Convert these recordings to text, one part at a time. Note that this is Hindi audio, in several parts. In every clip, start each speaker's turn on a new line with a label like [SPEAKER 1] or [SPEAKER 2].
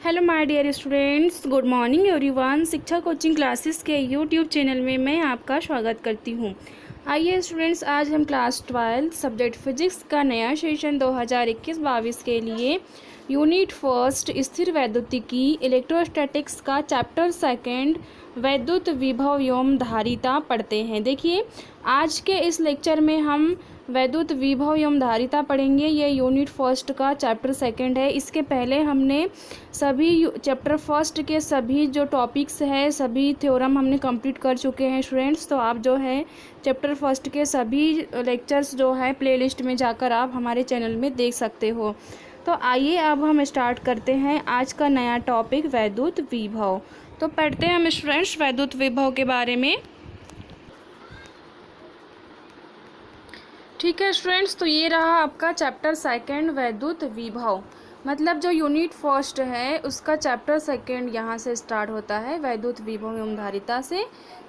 [SPEAKER 1] Hello my dear students, good morning everyone. Shiksha coaching classes के यूट्यूब चैनल में मैं आपका स्वागत करती हूँ। आइए स्टूडेंट्स, आज हम क्लास 12 सब्जेक्ट फिजिक्स का नया सेशन 2021-22 के लिए यूनिट फर्स्ट स्थिर वैद्युतिकी इलेक्ट्रोस्टैटिक्स का चैप्टर सेकंड वैद्युत विभव एवं धारिता पढ़ते हैं। देखिए, आज के इस लेक्चर में हम वैद्युत विभव एवं धारिता पढ़ेंगे। ये यूनिट फर्स्ट का चैप्टर सेकंड है। इसके पहले हमने सभी चैप्टर फर्स्ट के सभी जो टॉपिक्स है, सभी थ्योरम हमने कंप्लीट कर चुके हैं स्टूडेंट्स। तो आप जो है चैप्टर फर्स्ट के सभी लेक्चर्स जो है प्लेलिस्ट में जाकर आप हमारे चैनल में देख सकते हो। तो आइए अब हम स्टार्ट करते हैं आज का नया टॉपिक वैद्युत विभव। तो पढ़ते हैं हम स्टूडेंट्स वैद्युत विभव के बारे में। ठीक है स्टूडेंट्स, तो ये रहा आपका चैप्टर सेकंड वैद्युत विभव। मतलब जो यूनिट फर्स्ट है उसका चैप्टर सेकंड यहाँ से स्टार्ट होता है वैद्युत विभव एवं धारिता से।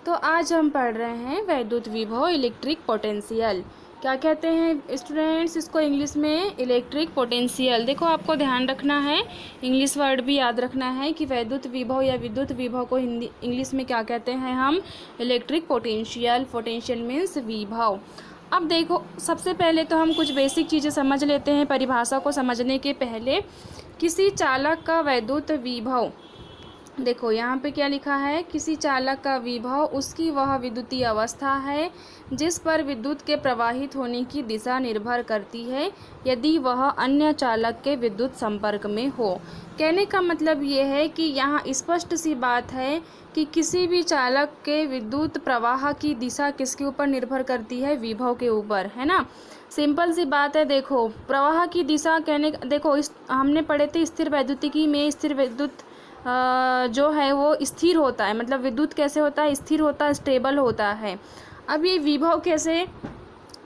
[SPEAKER 1] तो आज हम पढ़ रहे हैं वैद्युत विभव इलेक्ट्रिक पोटेंशियल। क्या कहते हैं स्टूडेंट्स इसको इंग्लिश में? Electric potential. देखो, आपको ध्यान रखना है, इंग्लिश वर्ड भी याद रखना है कि वैद्युत विभव या विद्युत विभव को हिंदी इंग्लिश में क्या कहते हैं हम? Electric potential. पोटेंशियल मीन्स विभव। अब देखो, सबसे पहले तो हम कुछ बेसिक चीज़ें समझ लेते हैं परिभाषा को समझने के पहले। किसी चालक का वैद्युत विभव, देखो यहाँ पे क्या लिखा है, किसी चालक का विभव उसकी वह विद्युतीय अवस्था है जिस पर विद्युत के प्रवाहित होने की दिशा निर्भर करती है यदि वह अन्य चालक के विद्युत संपर्क में हो। कहने का मतलब ये है कि यहाँ स्पष्ट सी बात है कि किसी भी चालक के विद्युत प्रवाह की दिशा किसके ऊपर निर्भर करती है? विभव के ऊपर, है ना। सिंपल सी बात है। देखो, प्रवाह की दिशा देखो हमने पढ़े थे स्थिर वैद्युतिकी में, स्थिर विद्युत जो है वो स्थिर होता है। मतलब विद्युत कैसे होता है? स्थिर होता है, स्टेबल होता है। अब ये विभव कैसे?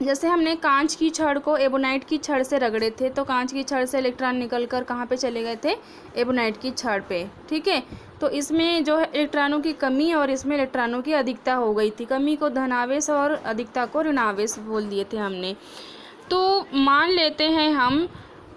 [SPEAKER 1] जैसे हमने कांच की छड़ को एबोनाइट की छड़ से रगड़े थे, तो कांच की छड़ से इलेक्ट्रॉन निकलकर कहाँ पे चले गए थे? एबोनाइट की छड़ पे। ठीक है, तो इसमें जो है इलेक्ट्रॉनों की कमी और इसमें इलेक्ट्रॉनों की अधिकता हो गई थी। कमी को धनावेश और अधिकता को ऋणावेश बोल दिए थे हमने। तो मान लेते हैं हम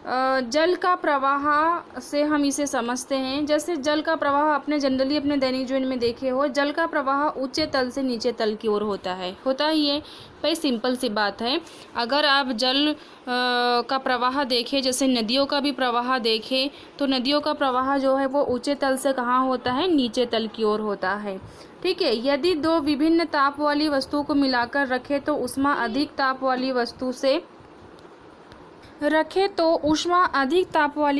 [SPEAKER 1] जल का प्रवाह से हम इसे समझते हैं। जैसे जल का प्रवाह अपने जनरली अपने दैनिक जीवन में देखे हो, जल का प्रवाह ऊंचे तल से नीचे तल की ओर होता ही है भाई। सिंपल सी बात है। अगर आप जल का प्रवाह देखें, जैसे नदियों का भी प्रवाह देखें, तो नदियों का प्रवाह जो है वो ऊंचे तल से कहाँ होता है? नीचे तल की ओर होता है। ठीक है, यदि दो विभिन्न ताप वाली वस्तुओं को मिलाकर रखें तो ऊष्मा अधिक ताप वाली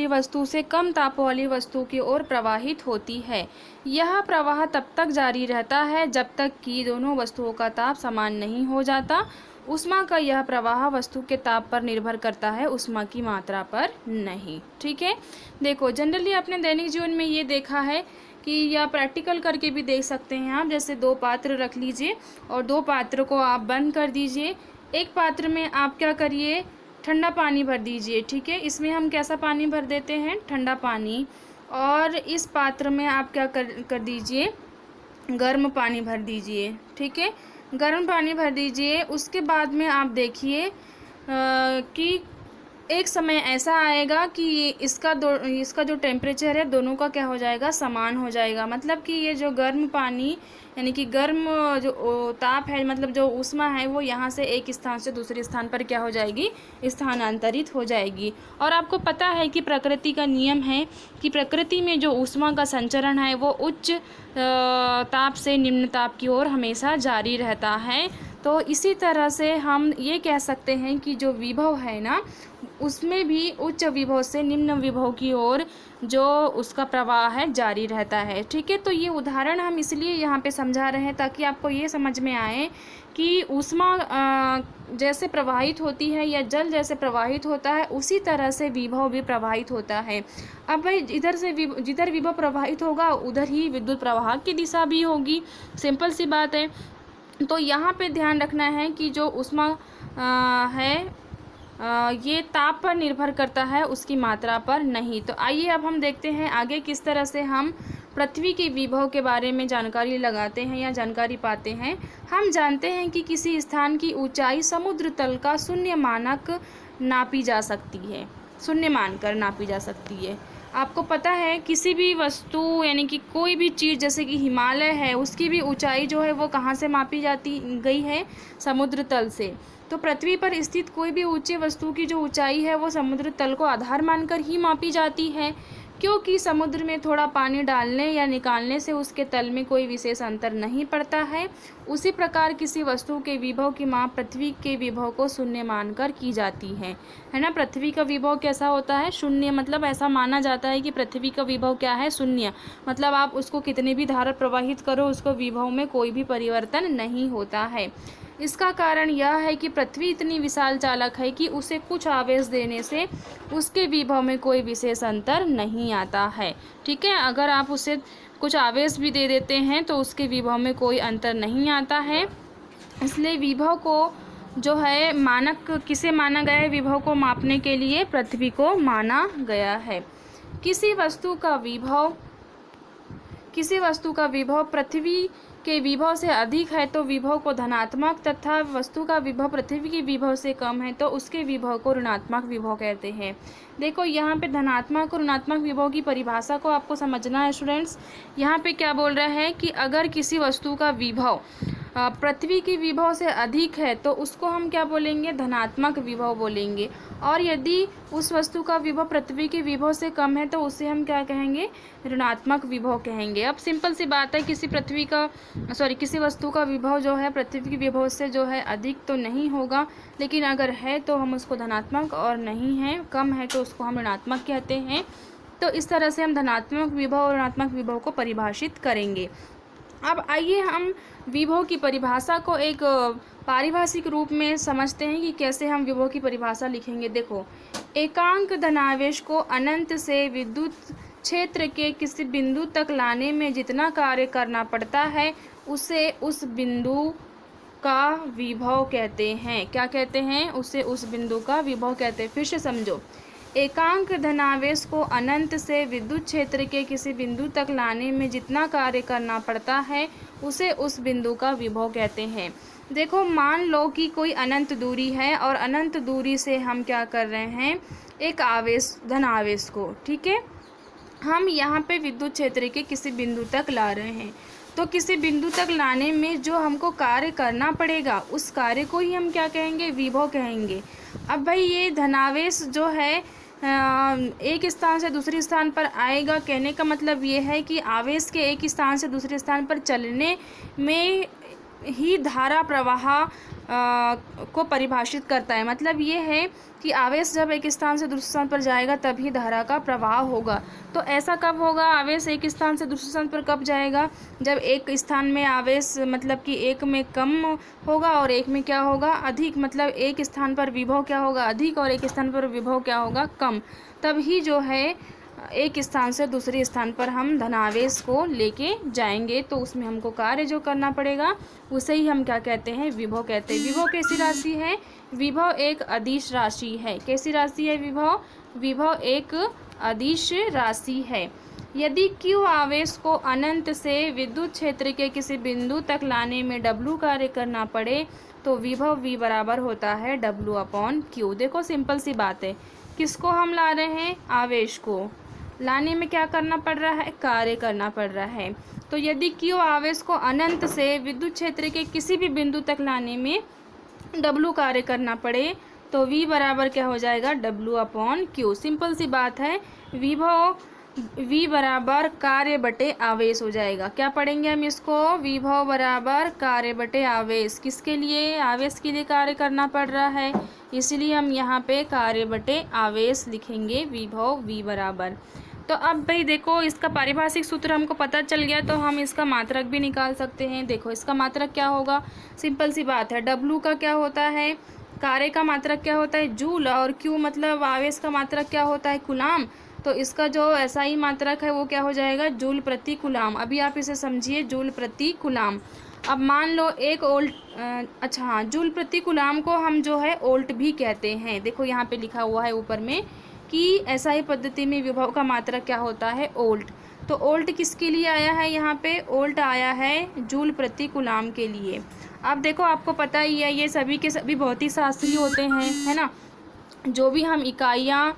[SPEAKER 1] वस्तु से कम ताप वाली वस्तु की ओर प्रवाहित होती है। यह प्रवाह तब तक जारी रहता है जब तक कि दोनों वस्तुओं का ताप समान नहीं हो जाता। ऊष्मा का यह प्रवाह वस्तु के ताप पर निर्भर करता है, ऊष्मा की मात्रा पर नहीं। ठीक है, देखो जनरली अपने दैनिक जीवन में ये देखा है कि या प्रैक्टिकल करके भी देख सकते हैं आप। जैसे दो पात्र रख लीजिए और दो पात्र को आप बंद कर दीजिए। एक पात्र में आप क्या करिए? ठंडा पानी भर दीजिए। ठीक है, इसमें हम कैसा पानी भर देते हैं? ठंडा पानी। और इस पात्र में आप क्या कर दीजिए? गर्म पानी भर दीजिए। ठीक है, गर्म पानी भर दीजिए। उसके बाद में आप देखिए कि एक समय ऐसा आएगा कि इसका जो टेम्परेचर है दोनों का क्या हो जाएगा? समान हो जाएगा। मतलब कि ये जो गर्म पानी यानी कि गर्म जो ताप है, मतलब जो ऊष्मा है, वो यहाँ से एक स्थान से दूसरे स्थान पर क्या हो जाएगी? स्थानांतरित हो जाएगी। और आपको पता है कि प्रकृति का नियम है कि प्रकृति में जो ऊष्मा का संचरण है वो उच्च ताप से निम्न ताप की ओर हमेशा जारी रहता है। तो इसी तरह से हम ये कह सकते हैं कि जो विभव है ना, उसमें भी उच्च विभव से निम्न विभव की ओर जो उसका प्रवाह है जारी रहता है। ठीक है, तो ये उदाहरण हम इसलिए यहाँ पे समझा रहे हैं ताकि आपको ये समझ में आए कि ऊष्मा जैसे प्रवाहित होती है या जल जैसे प्रवाहित होता है, उसी तरह से विभव भी प्रवाहित होता है। अब भाई जिधर विभव प्रवाहित होगा उधर ही विद्युत प्रवाह की दिशा भी होगी। सिंपल सी बात है। तो यहाँ पे ध्यान रखना है कि जो ऊष्मा है ये ताप पर निर्भर करता है, उसकी मात्रा पर नहीं। तो आइए अब हम देखते हैं आगे किस तरह से हम पृथ्वी के विभव के बारे में जानकारी लगाते हैं या जानकारी पाते हैं। हम जानते हैं कि किसी स्थान की ऊंचाई समुद्र तल का शून्य मानकर नापी जा सकती है। आपको पता है किसी भी वस्तु यानी कि कोई भी चीज़ जैसे कि हिमालय है, उसकी भी ऊंचाई जो है वो कहाँ से मापी जाती गई है? समुद्र तल से। तो पृथ्वी पर स्थित कोई भी ऊंची वस्तु की जो ऊंचाई है वो समुद्र तल को आधार मानकर ही मापी जाती है, क्योंकि समुद्र में थोड़ा पानी डालने या निकालने से उसके तल में कोई विशेष अंतर नहीं पड़ता है। उसी प्रकार किसी वस्तु के विभव की माप पृथ्वी के विभव को शून्य मानकर की जाती है ना। पृथ्वी का विभव कैसा होता है? शून्य। मतलब ऐसा माना जाता है कि पृथ्वी का विभव क्या है? शून्य। मतलब आप उसको कितने भी धारा प्रवाहित करो, उसको विभव में कोई भी परिवर्तन नहीं होता है। इसका कारण यह है कि पृथ्वी इतनी विशाल चालक है कि उसे कुछ आवेश देने से उसके विभव में कोई विशेष अंतर नहीं आता है। ठीक है, अगर आप उसे कुछ आवेश भी दे देते हैं तो उसके विभव में कोई अंतर नहीं आता है। इसलिए विभव को जो है मानक किसे माना गया है? विभव को मापने के लिए पृथ्वी को माना गया है। किसी वस्तु का विभव पृथ्वी के विभव से अधिक है तो विभव को धनात्मक, तथा वस्तु का विभव पृथ्वी के विभव से कम है तो उसके विभव को ऋणात्मक विभव कहते हैं। देखो यहाँ पे धनात्मक और ऋणात्मक विभव की परिभाषा को आपको समझना है स्टूडेंट्स। यहाँ पे क्या बोल रहा है कि अगर किसी वस्तु का विभव पृथ्वी के विभव से अधिक है तो उसको हम क्या बोलेंगे? धनात्मक विभव बोलेंगे। और यदि उस वस्तु का विभव पृथ्वी के विभव से कम है तो उसे हम क्या कहेंगे? ऋणात्मक विभव कहेंगे। अब सिंपल सी बात है, किसी वस्तु का विभव जो है पृथ्वी के विभव से जो है अधिक तो नहीं होगा, लेकिन अगर है तो हम उसको धनात्मक, और नहीं है कम है तो उसको हम ऋणात्मक कहते हैं। तो इस तरह से हम धनात्मक विभव और ऋणात्मक विभव को परिभाषित करेंगे। अब आइए हम विभव की परिभाषा को एक पारिभाषिक रूप में समझते हैं कि कैसे हम विभव की परिभाषा लिखेंगे। देखो, एकांक धनावेश को अनंत से विद्युत क्षेत्र के किसी बिंदु तक लाने में जितना कार्य करना पड़ता है उसे उस बिंदु का विभव कहते हैं। क्या कहते हैं? उसे उस बिंदु का विभव कहते हैं। फिर से समझो, एकांक धनावेश को अनंत से विद्युत क्षेत्र के किसी बिंदु तक लाने में जितना कार्य करना पड़ता है उसे उस बिंदु का विभव कहते हैं। देखो, मान लो कि कोई अनंत दूरी है और अनंत दूरी से हम क्या कर रहे हैं? एक धनावेश को, ठीक है, हम यहाँ पे विद्युत क्षेत्र के किसी बिंदु तक ला रहे हैं। तो किसी बिंदु तक लाने में जो हमको कार्य करना पड़ेगा उस कार्य को ही हम क्या कहेंगे? विभव कहेंगे। अब भाई ये धनावेश जो है एक स्थान से दूसरे स्थान पर आएगा, कहने का मतलब ये है कि आवेश के एक स्थान से दूसरे स्थान पर चलने में ही धारा प्रवाह को परिभाषित करता है। मतलब ये है कि आवेश जब एक स्थान से दूसरे स्थान पर जाएगा तभी धारा का प्रवाह होगा। तो ऐसा कब होगा? आवेश एक स्थान से दूसरे स्थान पर कब जाएगा? जब एक स्थान में आवेश मतलब कि एक में कम होगा और एक में क्या होगा? अधिक। मतलब एक स्थान पर विभव क्या होगा? अधिक, और एक स्थान पर विभव क्या होगा? कम। तभी जो है एक स्थान से दूसरे स्थान पर हम धनावेश को लेके जाएंगे तो उसमें हमको कार्य जो करना पड़ेगा उसे ही हम क्या कहते हैं? विभव कहते हैं। विभव कैसी राशि है? विभव एक अदिश राशि है। कैसी राशि है विभव? विभव एक अदिश राशि है। यदि Q आवेश को अनंत से विद्युत क्षेत्र के किसी बिंदु तक लाने में W कार्य करना पड़े तो विभव V बराबर होता है W/Q। देखो, सिंपल सी बात है, किसको हम ला रहे हैं? आवेश को लाने में क्या करना पड़ रहा है? कार्य करना पड़ रहा है। तो यदि Q आवेश को अनंत से विद्युत क्षेत्र के किसी भी बिंदु तक लाने में W कार्य करना पड़े तो V बराबर क्या हो जाएगा? W/Q। सिंपल सी बात है, विभव V बराबर कार्य बटे आवेश हो जाएगा। क्या पढ़ेंगे हम इसको? विभव बराबर कार्य बटे आवेश। किसके लिए? आवेश के लिए कार्य करना पड़ रहा है, इसलिए हम यहाँ पे कार्य बटे आवेश लिखेंगे, विभव V बराबर। तो अब भाई देखो, इसका पारिभाषिक सूत्र हमको पता चल गया तो हम इसका मात्रक भी निकाल सकते हैं। देखो, इसका मात्रक क्या होगा? सिंपल सी बात है, W का क्या होता है? कार्य का मात्रक क्या होता है? जूल। और Q मतलब आवेश का मात्रक क्या होता है? कूलाम। तो इसका जो SI मात्रक है वो क्या हो जाएगा? जूल प्रति कूलाम। अभी आप इसे समझिए, जूल प्रति कूलाम। अब मान लो एक जूल प्रति कूलाम को हम जो है ओल्ट भी कहते हैं। देखो यहाँ पे लिखा हुआ है ऊपर में कि SI पद्धति में विभव का मात्रक क्या होता है? ओल्ट। तो ओल्ट किसके लिए आया है? यहाँ पे ओल्ट आया है जूल प्रति कूलाम के लिए। अब देखो, आपको पता ही है ये सभी के सभी भौतिक शास्त्री होते हैं, है ना। जो भी हम इकाइयाँ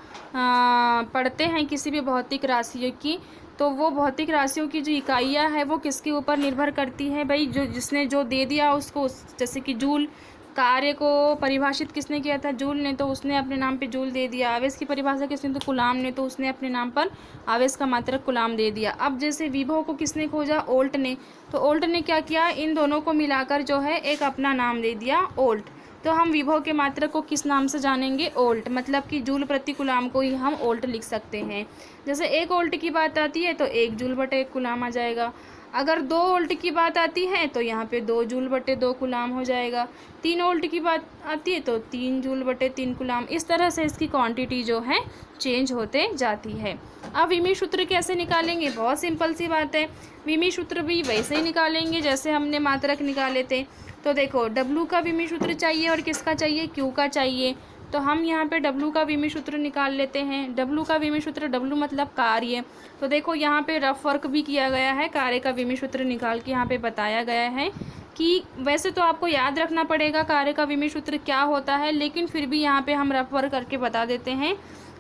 [SPEAKER 1] पढ़ते हैं किसी भी भौतिक राशियों की, तो वो भौतिक राशियों की जो इकाइयाँ है वो किसके ऊपर निर्भर करती है भाई, जो जिसने जो दे दिया उसको, जैसे कि जूल, कार्य को परिभाषित किसने किया था, जूल ने, तो उसने अपने नाम पे जूल दे दिया। आवेश की परिभाषा किसने, तो कूलाम ने, तो उसने अपने नाम पर आवेश का मात्रक कूलाम दे दिया। अब जैसे विभव को किसने खोजा, ओल्ट ने, तो ओल्ट ने क्या किया, इन दोनों को मिलाकर जो है एक अपना नाम दे दिया, ओल्ट। तो हम विभव के मात्रक को किस नाम से जानेंगे, ओल्ट, मतलब कि जूल प्रति कूलाम को ही हम ओल्ट लिख सकते हैं। जैसे 1 ओल्ट की बात आती है तो 1 जूल बटे 1 कूलाम आ जाएगा। अगर 2 ओल्ट की बात आती है तो यहाँ पे 2 जूल बटे 2 कूलाम हो जाएगा। 3 ओल्ट की बात आती है तो 3 जूल बटे 3 कूलाम। इस तरह से इसकी क्वांटिटी जो है चेंज होते जाती है। अब विमी सूत्र कैसे निकालेंगे, बहुत सिंपल सी बात है। विमी सूत्र भी वैसे ही निकालेंगे जैसे हमने मात्रक निकाले थे। तो देखो W का विमी सूत्र चाहिए और किसका चाहिए, Q का चाहिए। तो हम यहाँ पे W का विमी सूत्र निकाल लेते हैं। W का विमी सूत्र, W मतलब कार्य। तो देखो यहाँ पे रफ वर्क भी किया गया है, कार्य का विमी सूत्र निकाल के यहाँ पे बताया गया है कि वैसे तो आपको याद रखना पड़ेगा कार्य का विमी सूत्र क्या होता है, लेकिन फिर भी यहाँ पे हम रफ वर्क करके बता देते हैं।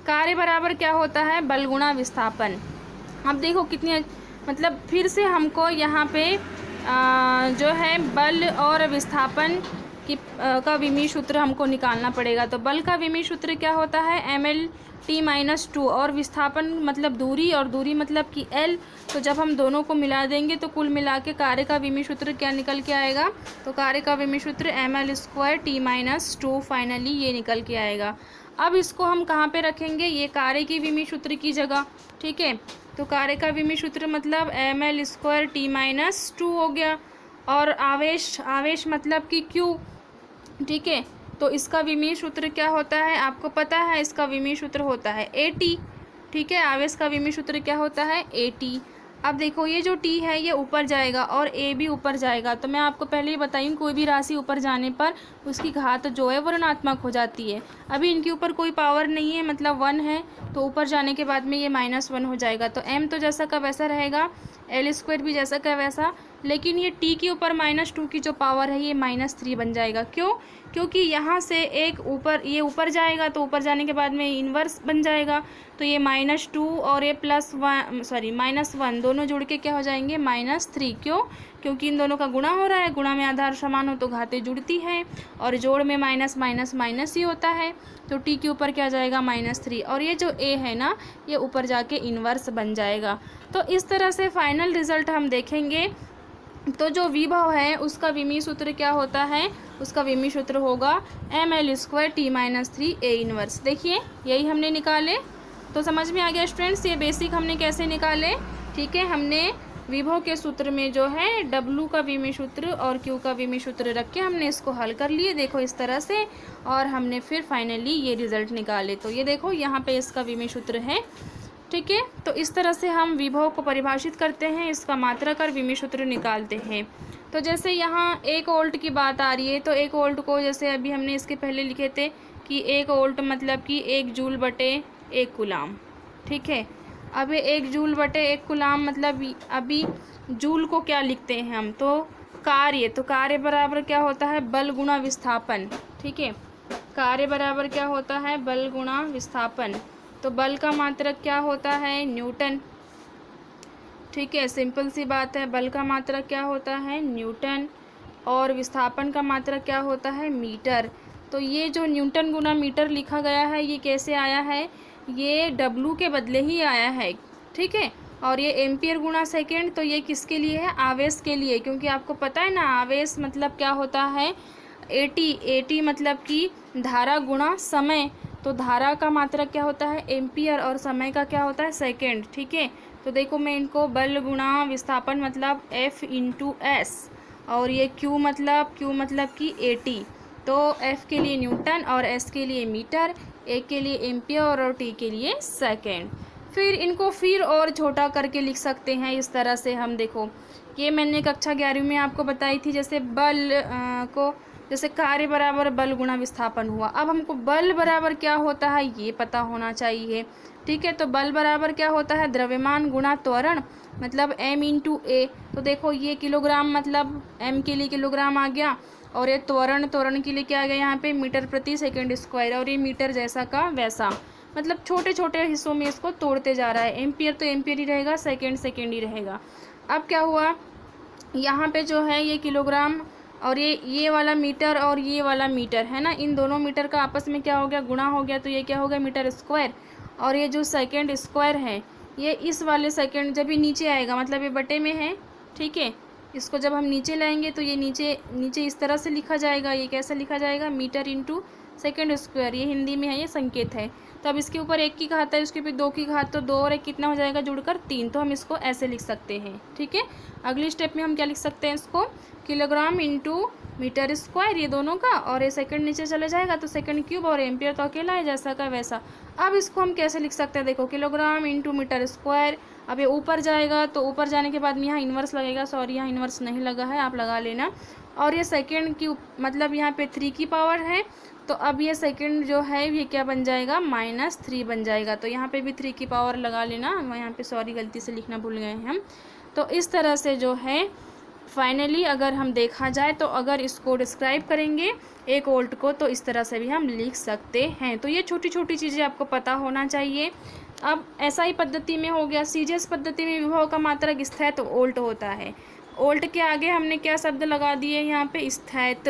[SPEAKER 1] कार्य बराबर क्या होता है, बल गुणा विस्थापन। अब देखो कितनी, मतलब फिर से हमको यहाँ पे जो है बल और विस्थापन की का विमी सूत्र हमको निकालना पड़ेगा। तो बल का विमी सूत्र क्या होता है, mL/t-2, और विस्थापन मतलब दूरी, और दूरी मतलब कि L। तो जब हम दोनों को मिला देंगे तो कुल मिला के कार्य का विमी सूत्र क्या निकल के आएगा, तो कार्य का विमी सूत्र mL²t-2 फाइनली ये निकल के आएगा। अब इसको हम कहाँ पे रखेंगे, ये कार्य की विमी सूत्र की जगह, ठीक है। तो कार्य का विमी सूत्र मतलब mL²t-2 हो गया, और आवेश मतलब कि Q, ठीक है। तो इसका विमी सूत्र क्या होता है, आपको पता है, इसका विमी सूत्र होता है AT, ठीक है। आवेश का विमी सूत्र क्या होता है, AT। अब देखो ये जो T है ये ऊपर जाएगा और A भी ऊपर जाएगा। तो मैं आपको पहले ही बताई, कोई भी राशि ऊपर जाने पर उसकी घात जो है वो ऋणात्मक हो जाती है। अभी इनके ऊपर कोई पावर नहीं है, मतलब 1 है, तो ऊपर जाने के बाद में ये -1 हो जाएगा। तो M तो जैसा का वैसा रहेगा, L² भी जैसा का वैसा, लेकिन ये T के ऊपर -2 की जो पावर है ये -3 बन जाएगा। क्यों, क्योंकि यहाँ से एक ऊपर, ये ऊपर जाएगा तो ऊपर जाने के बाद में इन्वर्स बन जाएगा। तो ये -2 और ये -1 दोनों जुड़ के क्या हो जाएंगे, -3। क्यों, क्योंकि इन दोनों का गुणा हो रहा है, गुणा में आधार समान हो तो घातें जुड़ती हैं, और जोड़ में माइनस माइनस माइनस ही होता है। तो T के ऊपर क्या जाएगा, -3, और ये जो A है ना ये ऊपर जाके इन्वर्स बन जाएगा। तो इस तरह से फाइनल रिजल्ट हम देखेंगे। तो जो विभव है उसका विमी सूत्र क्या होता है, उसका विमी सूत्र होगा mL²t-3 A इन्वर्स। देखिए यही हमने निकाले। तो समझ में आ गया स्टूडेंट्स, ये बेसिक हमने कैसे निकाले, ठीक है। हमने विभव के सूत्र में जो है W का विमी सूत्र और Q का विमी सूत्र रख के हमने इसको हल कर लिए, देखो इस तरह से, और हमने फिर फाइनली ये रिजल्ट निकाले। तो ये देखो यहाँ पे इसका विमी सूत्र है, ठीक है। तो इस तरह से हम विभव को परिभाषित करते हैं, इसका मात्रक और विमी सूत्र निकालते हैं। तो जैसे यहाँ 1 वोल्ट की बात आ रही है, तो 1 वोल्ट को जैसे अभी हमने इसके पहले लिखे थे कि 1 वोल्ट मतलब कि 1 जूल बटे 1 कूलाम, ठीक है। अब 1 जूल बटे 1 कूलाम मतलब अभी जूल को क्या लिखते हैं हम, तो कार्य, तो कार्य बराबर क्या होता है, बल गुणा विस्थापन, ठीक है। कार्य बराबर क्या होता है, बल गुणा विस्थापन। तो बल का मात्रक क्या होता है, न्यूटन, ठीक है। सिंपल सी बात है, बल का मात्रक क्या होता है, न्यूटन, और विस्थापन का मात्रक क्या होता है, मीटर। तो ये जो न्यूटन गुना मीटर लिखा गया है ये कैसे आया है, ये W के बदले ही आया है, ठीक है। और ये एम्पियर गुना सेकेंड, तो ये किसके लिए है, आवेश के लिए, क्योंकि आपको पता है ना आवेश मतलब क्या होता है, AT मतलब कि धारा गुणा समय। तो धारा का मात्रक क्या होता है, एम्पियर, और समय का क्या होता है, सेकेंड, ठीक है। तो देखो मैं इनको बल गुणा विस्थापन मतलब F × S, और ये Q मतलब कि AT। तो F के लिए न्यूटन और S के लिए मीटर, A के लिए एम्पियर और T के लिए सेकेंड। फिर इनको फिर और छोटा करके लिख सकते हैं इस तरह से हम, देखो ये मैंने कक्षा 11वीं में आपको बताई थी, जैसे बल को जैसे कार्य बराबर बल गुणा विस्थापन हुआ। अब हमको बल बराबर क्या होता है ये पता होना चाहिए, ठीक है। तो बल बराबर क्या होता है, द्रव्यमान गुणा त्वरण मतलब M × A। तो देखो ये किलोग्राम मतलब M के लिए किलोग्राम आ गया, और ये त्वरण के लिए क्या आ गया यहाँ पे मीटर प्रति सेकंड स्क्वायर, और ये मीटर जैसा का वैसा, मतलब छोटे छोटे हिस्सों में इसको तोड़ते जा रहा है। एम्पियर तो एम्पियर ही रहेगा, सेकंड सेकंड ही रहेगा। अब क्या हुआ, यहाँ पे जो है ये किलोग्राम, और ये वाला मीटर और ये वाला मीटर है ना, इन दोनों मीटर का आपस में क्या हो गया, गुणा हो गया, तो ये क्या हो गया, मीटर स्क्वायर। और ये जो सेकंड स्क्वायर है ये इस वाले सेकंड जब ये नीचे आएगा, मतलब ये बटे में है, ठीक है, इसको जब हम नीचे लाएंगे तो ये नीचे नीचे इस तरह से लिखा जाएगा। ये कैसे लिखा जाएगा, मीटर इंटू सेकेंड स्क्वायर, ये हिंदी में है, ये संकेत है। तो अब इसके ऊपर 1 की घात है, उसके ऊपर 2 की घात, तो 2 और 1 कितना हो जाएगा, जुड़कर 3। तो हम इसको ऐसे लिख सकते हैं, ठीक है। अगली स्टेप में हम क्या लिख सकते हैं, इसको किलोग्राम इंटू मीटर स्क्वायर, ये दोनों का, और ये सेकंड नीचे चले जाएगा तो सेकंड क्यूब, और एम्पियर तो अकेला है जैसा का वैसा। अब इसको हम कैसे लिख सकते हैं, देखो किलोग्राम इंटू मीटर स्क्वायर। अब ये ऊपर जाएगा तो ऊपर जाने के बाद में यहाँ इन्वर्स लगेगा, सॉरी यहाँ इन्वर्स नहीं लगा है, आप लगा लेना। और ये सेकंड की मतलब यहाँ पे 3 की पावर है, तो अब ये सेकंड जो है ये क्या बन जाएगा, -3 बन जाएगा। तो यहाँ पे भी 3 की पावर लगा लेना, यहाँ पे सॉरी गलती से लिखना भूल गए हैं हम। तो इस तरह से जो है फाइनली अगर हम देखा जाए तो अगर इसको डिस्क्राइब करेंगे 1 वोल्ट को, तो इस तरह से भी हम लिख सकते हैं। तो ये छोटी छोटी चीज़ें आपको पता होना चाहिए। अब SI पद्धति में हो गया, CGS पद्धति में विभव का मात्रक स्थैत वोल्ट होता है। वोल्ट के आगे हमने क्या शब्द लगा दिए यहाँ पे, स्थैत,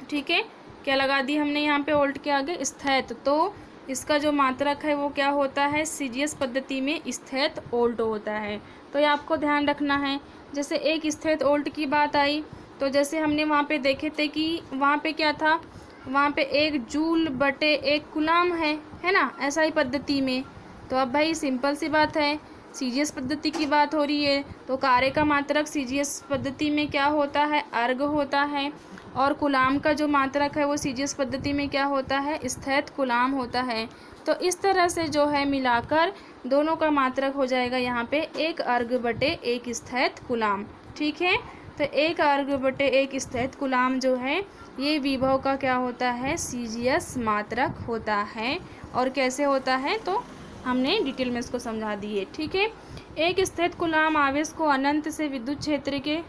[SPEAKER 1] ठीक है, क्या लगा दी हमने यहाँ पे वोल्ट के आगे, स्थैत। तो इसका जो मात्रक है वो क्या होता है, CGS पद्धति में स्थैत वोल्ट होता है। तो ये आपको ध्यान रखना है। जैसे एक स्थैत वोल्ट की बात आई, तो जैसे हमने वहाँ पे देखे थे कि वहाँ पे क्या था, वहाँ पे 1 जूल बटे 1 कूलम है ना, SI पद्धति में। तो अब भाई सिंपल सी बात है, CGS पद्धति की बात हो रही है, तो कार्य का मात्रक CGS पद्धति में क्या होता है, अर्ग होता है, और कूलम का जो मात्रक है वो CGS पद्धति में क्या होता है, स्थैत कूलम होता है। तो इस तरह से जो है मिलाकर दोनों का मात्रक हो जाएगा यहाँ पे 1 अर्ग बटे 1 स्थैत कूलम, ठीक है। तो 1 अर्ग बटे 1 स्थैत कूलम जो है ये विभव का क्या होता है, CGS मात्रक होता है। और कैसे होता है तो हमने डिटेल में इसको समझा दिए, ठीक है। एक स्थैत कूलम आवेश को अनंत से विद्युत क्षेत्र के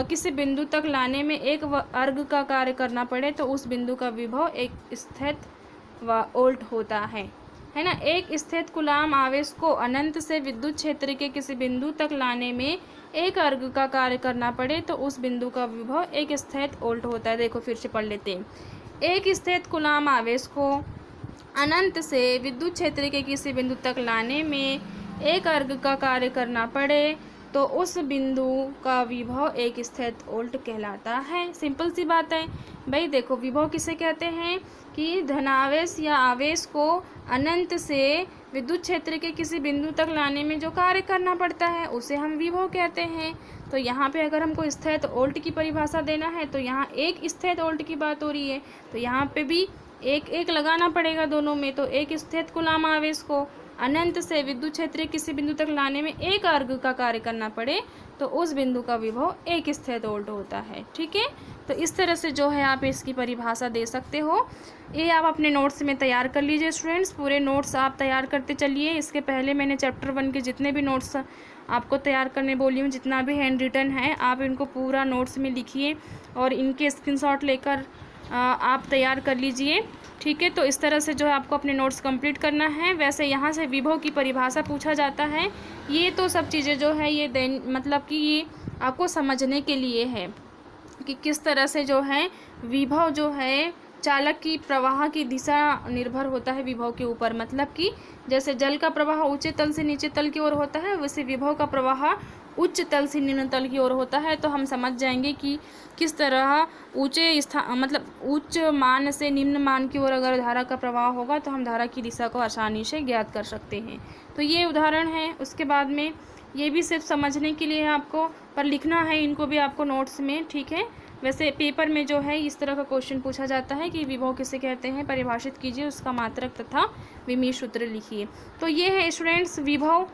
[SPEAKER 1] किसी बिंदु तक लाने में 1 अर्ग का कार्य करना पड़े तो उस बिंदु का विभव 1 स्थैत वोल्ट होता है ना। एक स्थित कूलम आवेश को अनंत से विद्युत क्षेत्र के किसी बिंदु तक लाने में 1 अर्ग का कार्य करना पड़े तो उस बिंदु का विभव 1 स्थैत वोल्ट होता है। देखो फिर से पढ़ लेते हैं। एक स्थित कूलम आवेश को अनंत से विद्युत क्षेत्र के किसी बिंदु तक लाने में 1 अर्ग का कार्य करना पड़े तो उस बिंदु का विभव 1 स्थैत वोल्ट कहलाता है। सिंपल सी बात है भाई। देखो विभव किसे कहते हैं कि धनावेश या आवेश को अनंत से विद्युत क्षेत्र के किसी बिंदु तक लाने में जो कार्य करना पड़ता है उसे हम विभव कहते हैं। तो यहाँ पे अगर हमको स्थैत वोल्ट की परिभाषा देना है तो यहाँ 1 स्थैत वोल्ट की बात हो रही है, तो यहाँ पे भी 1 लगाना पड़ेगा दोनों में। तो 1 स्थैत कूलम आवेश को अनंत से विद्युत क्षेत्र किसी बिंदु तक लाने में 1 अर्ग का कार्य करना पड़े तो उस बिंदु का विभव 1 स्थैत वोल्ट होता है। ठीक है, तो इस तरह से जो है आप इसकी परिभाषा दे सकते हो। ये आप अपने नोट्स में तैयार कर लीजिए स्टूडेंट्स। पूरे नोट्स आप तैयार करते चलिए। इसके पहले मैंने चैप्टर 1 के जितने भी नोट्स आपको तैयार करने बोली हूँ, जितना भी हैंड रिटन है, आप इनको पूरा नोट्स में लिखिए और इनके स्क्रीनशॉट लेकर आप तैयार कर लीजिए। ठीक है, तो इस तरह से जो है आपको अपने नोट्स कंप्लीट करना है। वैसे यहाँ से विभव की परिभाषा पूछा जाता है। ये तो सब चीज़ें जो है ये मतलब कि ये आपको समझने के लिए है कि किस तरह से जो है विभव जो है चालक की प्रवाह की दिशा निर्भर होता है विभव के ऊपर। मतलब कि जैसे जल का प्रवाह ऊंचे तल से नीचे तल की ओर होता है, वैसे विभव का प्रवाह उच्च तल से निम्न तल की ओर होता है। तो हम समझ जाएंगे कि किस तरह ऊंचे मतलब उच्च मान से निम्न मान की ओर अगर धारा का प्रवाह होगा तो हम धारा की दिशा को आसानी से ज्ञात कर सकते हैं। तो ये उदाहरण है। उसके बाद में ये भी सिर्फ समझने के लिए है आपको, पर लिखना है इनको भी आपको नोट्स में। ठीक है, वैसे पेपर में जो है इस तरह का क्वेश्चन पूछा जाता है कि विभव किसे कहते हैं, परिभाषित कीजिए, उसका मात्रक तथा विमीय सूत्र लिखिए। तो ये है स्टूडेंट्स विभव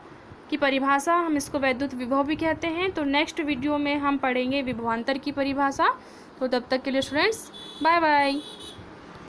[SPEAKER 1] की परिभाषा, हम इसको वैद्युत विभव भी कहते हैं। तो नेक्स्ट वीडियो में हम पढ़ेंगे विभवांतर की परिभाषा। तो तब तक के लिए स्टूडेंट्स बाय बाय।